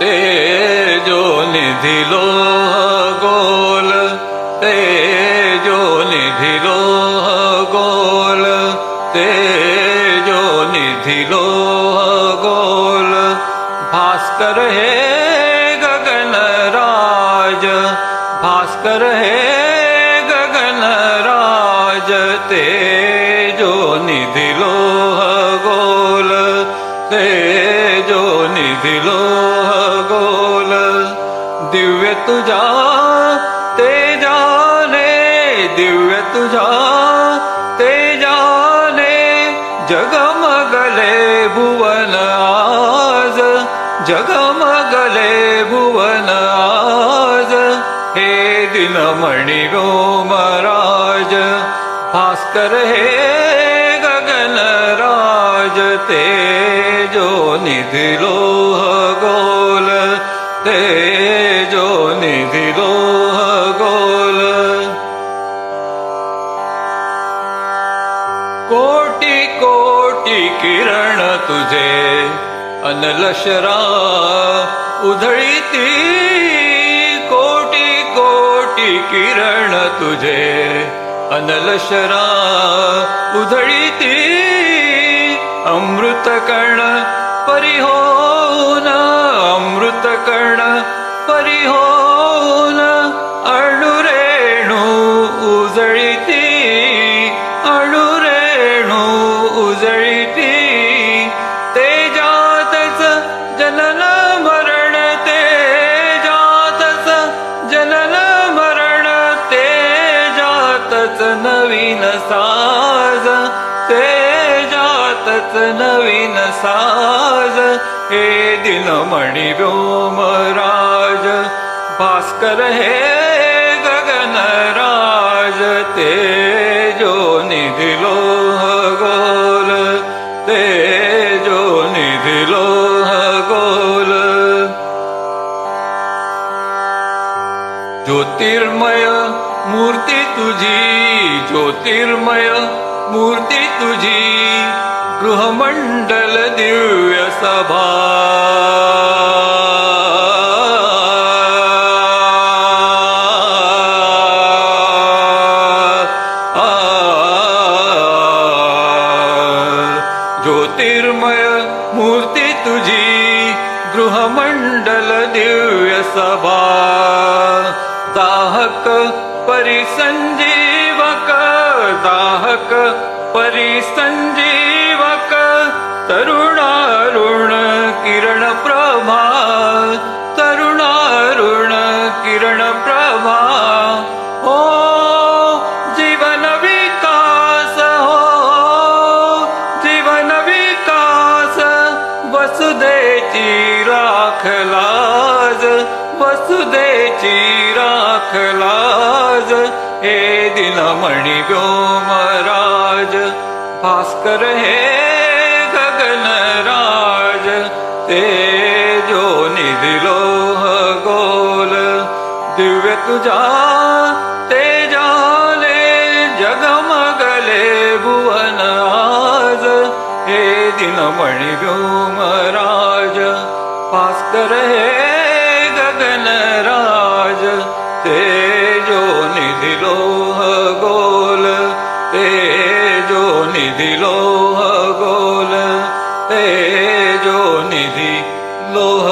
तेजो निधि लोह गोल, तेजो निधि लोह गोल, तेजो निधि लोह गोल। भास्कर हे गगन राज, भास्कर हे गगन राज, तेजो निधि लोह गोल, तेजो निधि लोह गोल। दिव्य तुझा तेजाने, दिव्य तुझा तेजाने, जगमगले भुवन आज, जगमगले भुवन आज। हे दिनमणि व्योमराज, भास्कर हे गगन राज, तेजो निधि लोह गोल, तेजो निधि लोह गोल। कोटि कोटि किरण तुझे अनलशरा उधळीती, कोटि कोटि किरण तुझे अनलशरा उधळीती। अमृत कण परिहोन, अमृत कण परिहोन, अणुरेणू उजळीती, अणुरेणू उजळीती। तेजातच जनन मरण, तेजातच जनन मरण, तेजातच नवीन साज, तेजातच नवीन साज। हे दिनमणि व्योमराज, भास्कर हे गगन राज, तेजो निधि लोह गोल, तेजो निधि लोह गोल। ज्योतिर्मय मूर्ती तुझी, ज्योतिर्मय मूर्ती तुझी, गृहमंडल दिव्य सभा। ज्योतिर्मय मूर्ती तुझी, गृहमंडल दिव्य सभा। दाहक परिसंजीवक, दाहक परिसंजीवक, तरुणारुण किरण प्रभा, तरुणारुण किरण प्रभा। हो जीवन विकास, हो जीवन विकास, वसुदेची राख लाज, वसुदेची राख लाज। हे दिनमणि व्योमराज, भास्कर हे गगन राज, तेजो निधि लोह गोल। दिव्य तुझा तेजाने, जगमगले भुवन आज। हे दिनमणि व्योमराज, भास्कर हे गगन राज, तेजो निधि लोह गोल, तेजो निधि लोह गोल, तेजो निधि लोह